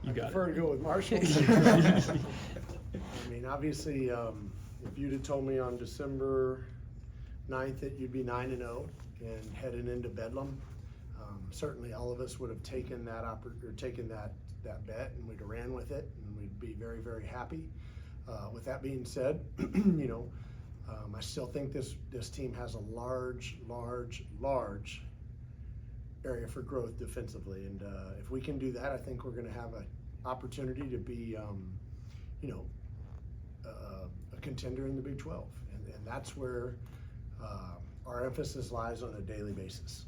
You I got prefer it. to go with Marshall. I mean, obviously, if you'd have told me on December 9th that you'd be 9-0 and heading into Bedlam, certainly all of us would have taken that that bet, and we'd have ran with it, and we'd be very, very happy. With that being said, I still think this team has a large area for growth defensively, and if we can do that, I think we're going to have an opportunity to be, a contender in the Big 12, and that's where our emphasis lies on a daily basis.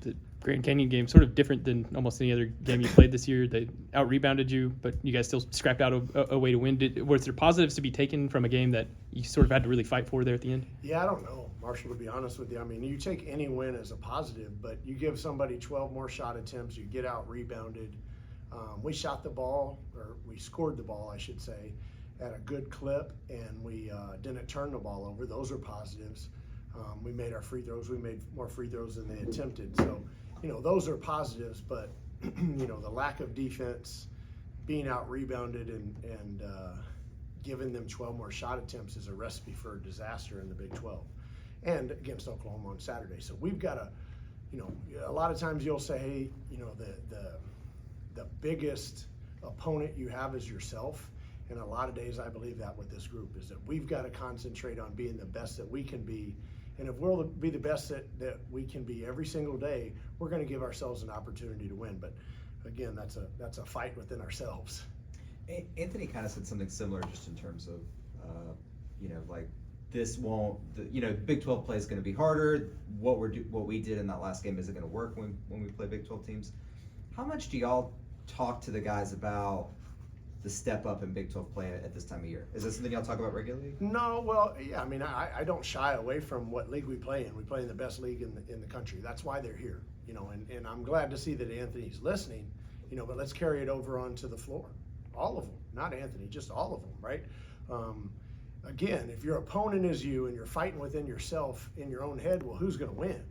The Grand Canyon game sort of different than almost any other game you played this year. They out-rebounded you, but you guys still scrapped out a way to win. Was there positives to be taken from a game that you sort of had to really fight for there at the end? Yeah, I don't know, Marshall, to be honest with you. I mean, you take any win as a positive, but you give somebody 12 more shot attempts, you get out-rebounded. We shot the ball, or we scored the ball, I should say, at a good clip, and we didn't turn the ball over. Those are positives. We made our free throws. We made more free throws than they attempted. So, those are positives, but, the lack of defense, being out-rebounded and giving them 12 more shot attempts is a recipe for a disaster in the Big 12 and against Oklahoma on Saturday. So we've got to, a lot of times you'll say, hey, the biggest opponent you have is yourself. And a lot of days I believe that with this group is that we've got to concentrate on being the best that we can be. And if we'll be the best that we can be every single day, we're going to give ourselves an opportunity to win. But again, that's a fight within ourselves. Anthony kind of said something similar just in terms of, like this won't, Big 12 play is going to be harder. What we did in that last game isn't going to work when we play Big 12 teams. How much do y'all talk to the guys about the step up in Big 12 play at this time of year? Is that something y'all talk about regularly? No, well, yeah, I mean, I don't shy away from what league we play in. We play in the best league in the country. That's why they're here, and I'm glad to see that Anthony's listening, but let's carry it over onto the floor. All of them, not Anthony, just all of them, right? Again, if your opponent is you and you're fighting within yourself in your own head, well, who's going to win?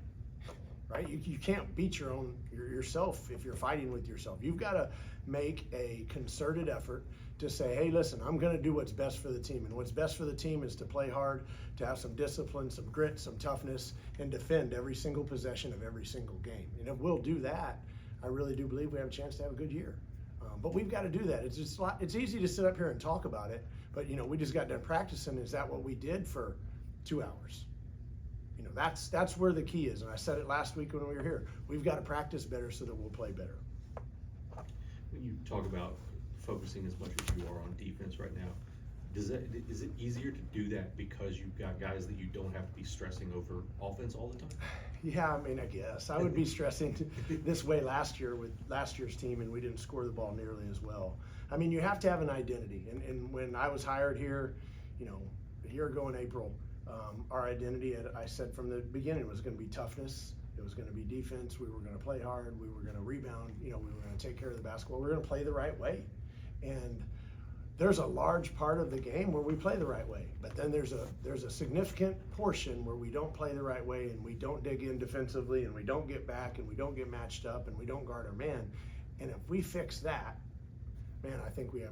Right? You can't beat yourself if you're fighting with yourself. You've got to make a concerted effort to say, hey, listen, I'm going to do what's best for the team. And what's best for the team is to play hard, to have some discipline, some grit, some toughness, and defend every single possession of every single game. And if we'll do that, I really do believe we have a chance to have a good year. But we've got to do that. It's easy to sit up here and talk about it, but we just got done practicing. Is that what we did for 2 hours? That's where the key is. And I said it last week when we were here. We've got to practice better so that we'll play better. When you talk about focusing as much as you are on defense right now, is it easier to do that because you've got guys that you don't have to be stressing over offense all the time? Yeah, I mean, I guess. I would be stressing this way last year with last year's team, and we didn't score the ball nearly as well. I mean, you have to have an identity. And when I was hired here, a year ago in April, our identity, I said from the beginning, was going to be toughness. It was going to be defense. We were going to play hard. We were going to rebound. We were going to take care of the basketball. We were going to play the right way. And there's a large part of the game where we play the right way, but then there's a significant portion where we don't play the right way, and we don't dig in defensively, and we don't get back, and we don't get matched up, and we don't guard our man. And if we fix that, man, I think we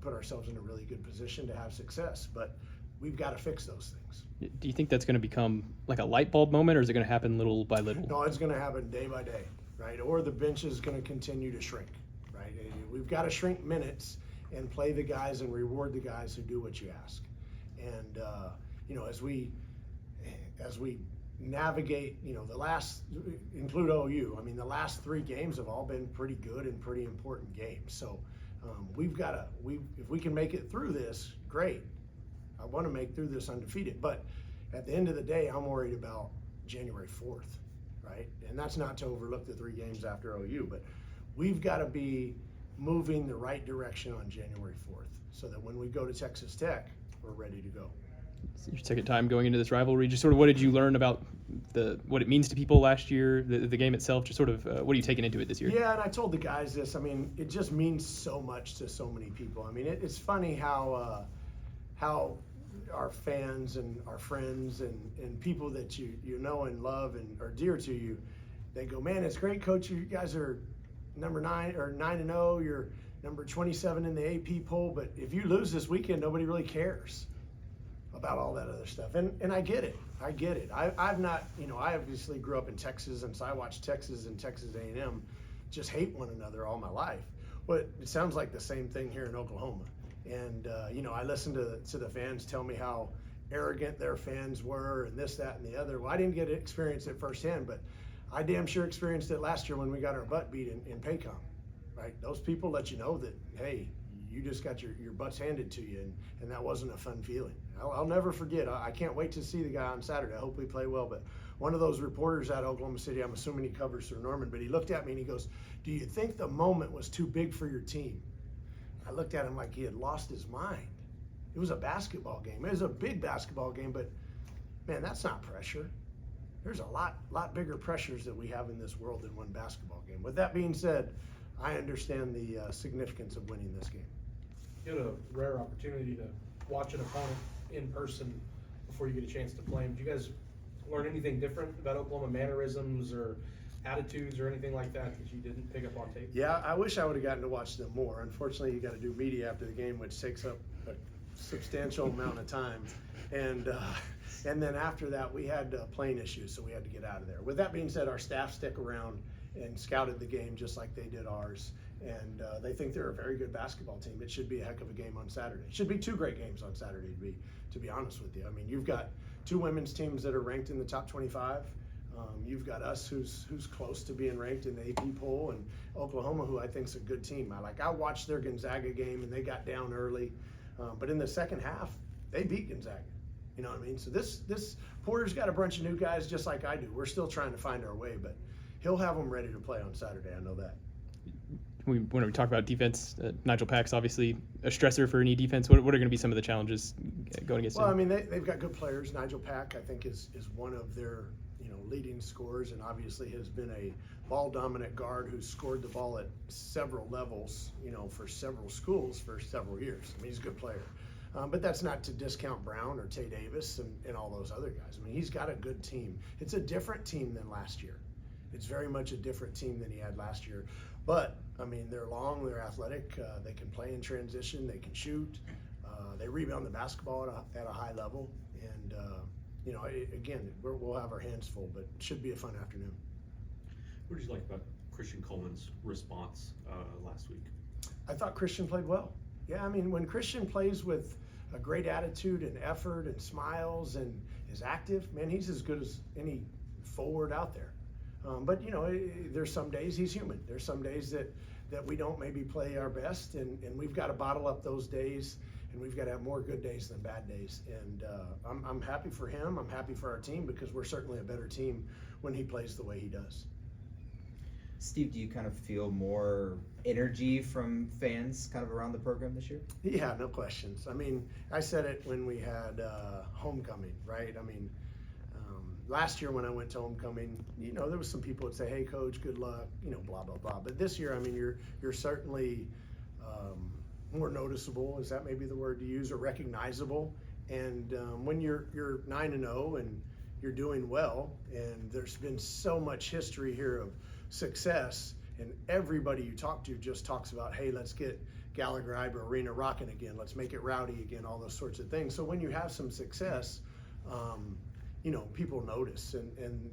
put ourselves in a really good position to have success. But we've got to fix those things. Do you think that's going to become like a light bulb moment, or is it going to happen little by little? No, it's going to happen day by day, right? Or the bench is going to continue to shrink, right? And we've got to shrink minutes and play the guys and reward the guys who do what you ask. And as we navigate, the last, include OU, I mean, the last 3 games have all been pretty good and pretty important games. So if we can make it through this, great. I want to make through this undefeated. But at the end of the day, I'm worried about January 4th, right? And that's not to overlook the 3 games after OU, but we've got to be moving the right direction on January 4th so that when we go to Texas Tech, we're ready to go. It's your second time going into this rivalry. Just sort of what did you learn about what it means to people last year, the game itself? Just sort of what are you taking into it this year? Yeah, and I told the guys this. I mean, it just means so much to so many people. I mean, it's funny how our fans and our friends and people that you know and love and are dear to you, they go, man, it's great, coach. You guys are number 9-0. You're number 27 in the AP poll. But if you lose this weekend, nobody really cares about all that other stuff. And I get it. I've not, I obviously grew up in Texas, and so I watched Texas and Texas A&M just hate one another all my life. But it sounds like the same thing here in Oklahoma. And, I listened to the fans tell me how arrogant their fans were and this, that, and the other. Well, I didn't get to experience it firsthand, but I damn sure experienced it last year when we got our butt beat in Paycom, right? Those people let you know that, hey, you just got your butts handed to you, and that wasn't a fun feeling. I'll never forget. I can't wait to see the guy on Saturday. I hope we play well. But one of those reporters out of Oklahoma City, I'm assuming he covers for Norman, but he looked at me and he goes, do you think the moment was too big for your team? I looked at him like he had lost his mind. It was a basketball game. It was a big basketball game, but man, that's not pressure. There's a lot bigger pressures that we have in this world than one basketball game. With that being said, I understand the significance of winning this game. You had a rare opportunity to watch an opponent in person before you get a chance to play him. Did you guys learn anything different about Oklahoma mannerisms or attitudes or anything like that you didn't pick up on tape? Yeah, I wish I would have gotten to watch them more. Unfortunately, you got to do media after the game, which takes up a substantial amount of time. And then after that, we had plane issues, so we had to get out of there. With that being said, our staff stuck around and scouted the game just like they did ours. And they think they're a very good basketball team. It should be a heck of a game on Saturday. It should be two great games on Saturday, to be honest with you. I mean, you've got two women's teams that are ranked in the top 25. You've got us who's close to being ranked in the AP poll, and Oklahoma, who I think is a good team. I watched their Gonzaga game, and they got down early. But in the second half, they beat Gonzaga. You know what I mean? So this Porter's got a bunch of new guys just like I do. We're still trying to find our way, but he'll have them ready to play on Saturday. I know that. When we talk about defense, Nigel Pack's obviously a stressor for any defense. What are going to be some of the challenges going against him? Well, I mean, they've got good players. Nigel Pack, I think, is one of their leading scorers, and obviously has been a ball-dominant guard who's scored the ball at several levels, for several schools for several years. I mean, he's a good player. But that's not to discount Brown or Tay Davis and all those other guys. I mean, he's got a good team. It's a different team than last year. It's very much a different team than he had last year. But, I mean, they're long, they're athletic, they can play in transition, they can shoot, they rebound the basketball at a high level. And, again, we'll have our hands full, but it should be a fun afternoon. What did you like about Christian Coleman's response last week? I thought Christian played well. Yeah, I mean, when Christian plays with a great attitude and effort and smiles and is active, man, he's as good as any forward out there. But, there's some days he's human. There's some days that we don't maybe play our best, and we've got to bottle up those days, and we've got to have more good days than bad days. And I'm happy for him. I'm happy for our team because we're certainly a better team when he plays the way he does. Steve, do you kind of feel more energy from fans kind of around the program this year? Yeah, no questions. I mean, I said it when we had homecoming, right? I mean, last year when I went to homecoming, there was some people that say, hey, coach, good luck, blah, blah, blah. But this year, I mean, you're certainly more noticeable, is that maybe the word to use, or recognizable. And when you're 9-0 and you're doing well, and there's been so much history here of success, and everybody you talk to just talks about, hey, let's get Gallagher Iber Arena rocking again, let's make it rowdy again, all those sorts of things. So when you have some success, people notice, and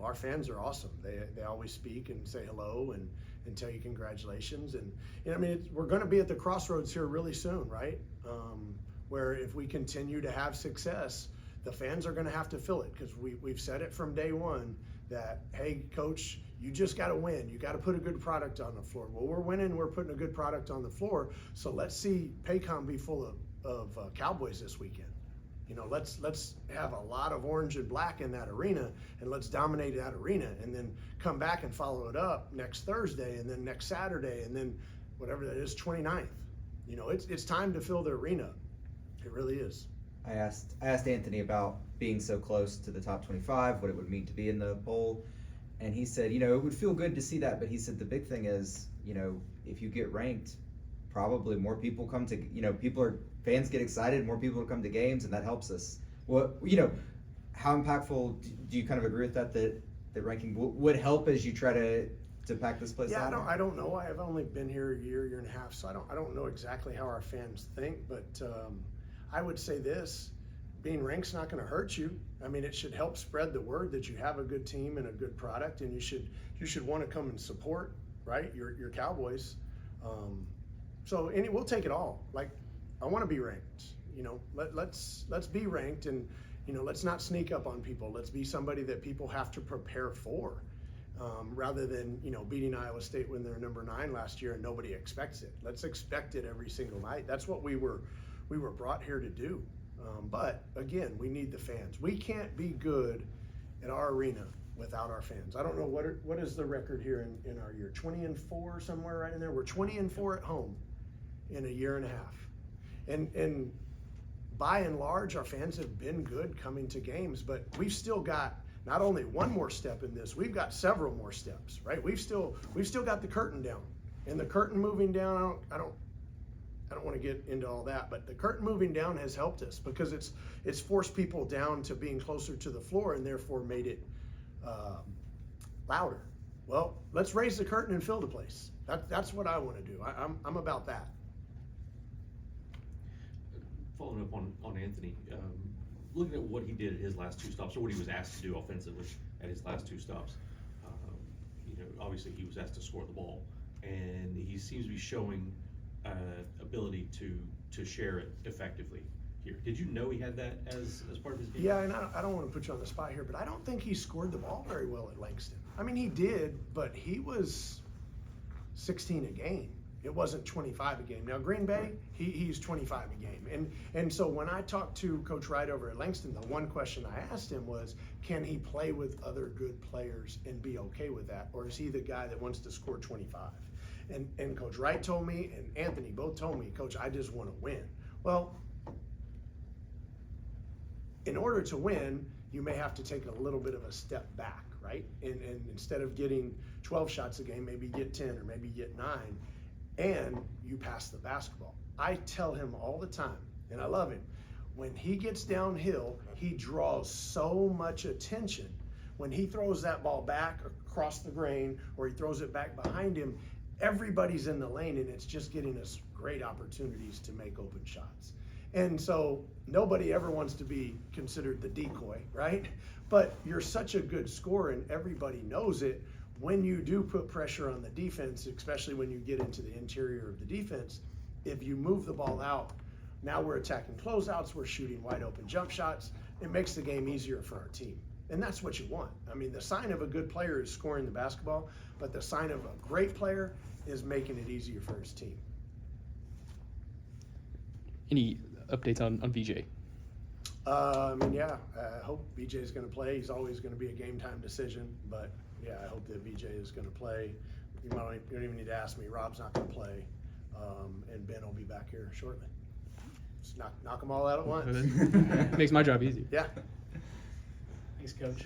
our fans are awesome. They always speak and say hello and tell you congratulations. And I mean, we're going to be at the crossroads here really soon, right? Where if we continue to have success, the fans are going to have to feel it, because we've said it from day one that, hey, coach, you just got to win. You got to put a good product on the floor. Well, we're winning. We're putting a good product on the floor. So let's see Paycom be full of Cowboys this weekend. Let's have a lot of orange and black in that arena, and let's dominate that arena, and then come back and follow it up next Thursday, and then next Saturday, and then whatever that is, 29th. It's time to fill the arena. It really is. I asked Anthony about being so close to the top 25, what it would mean to be in the poll, and he said, it would feel good to see that, but he said the big thing is, if you get ranked, probably more people come to, fans get excited, more people come to games, and that helps us. How impactful do you kind of agree with that the ranking would help as you try to pack this place Yeah, out? I don't know. I've only been here a year and a half, so I don't know exactly how our fans think, but I would say this, being ranked's not gonna hurt you. I mean, it should help spread the word that you have a good team and a good product, and you should wanna come and support, right, your Cowboys. We'll take it all. Like, I wanna be ranked, you know, let's be ranked, and, you know, let's not sneak up on people. Let's be somebody that people have to prepare for. Rather than, you know, beating Iowa State when they're number 9 last year and nobody expects it. Let's expect it every single night. That's what we were brought here to do. But again, we need the fans. We can't be good at our arena without our fans. I don't know what is the record here in our year, 20-4 somewhere right in there. We're 20-4 at home in a year and a half, and by and large, our fans have been good coming to games. But we've still got not only one more step in this, we've got several more steps, right? We've still got the curtain down, and the curtain moving down. I don't want to get into all that, but the curtain moving down has helped us because it's forced people down to being closer to the floor and therefore made it louder. Well, let's raise the curtain and fill the place. That's what I want to do. I'm about that. Following up on Anthony, looking at what he did at his last 2 stops, or what he was asked to do offensively at his last 2 stops, you know, obviously he was asked to score the ball, and he seems to be showing ability to share it effectively here. Did you know he had that as part of his game? Yeah, and I don't want to put you on the spot here, but I don't think he scored the ball very well at Langston. I mean, he did, but he was 16 a game. It wasn't 25 a game. Now, Green Bay, he's 25 a game. And so when I talked to Coach Wright over at Langston, the one question I asked him was, can he play with other good players and be okay with that? Or is he the guy that wants to score 25? And Coach Wright told me, and Anthony both told me, Coach, I just want to win. Well, in order to win, you may have to take a little bit of a step back, right? And instead of getting 12 shots a game, maybe get 10 or maybe get 9. And you pass the basketball. I tell him all the time, and I love him, when he gets downhill, he draws so much attention. When he throws that ball back across the grain or he throws it back behind him, everybody's in the lane, and it's just getting us great opportunities to make open shots. And so nobody ever wants to be considered the decoy, right? But you're such a good scorer, and everybody knows it. When you do put pressure on the defense, especially when you get into the interior of the defense, if you move the ball out, now we're attacking closeouts, we're shooting wide open jump shots. It makes the game easier for our team. And that's what you want. I mean, the sign of a good player is scoring the basketball, but the sign of a great player is making it easier for his team. Any updates on VJ? I hope BJ is going to play. He's always going to be a game time decision, but yeah, I hope that BJ is going to play. You don't even need to ask me. Rob's not going to play, and Ben will be back here shortly. Just knock them all out at once. Makes my job easier. Yeah. Thanks, Coach.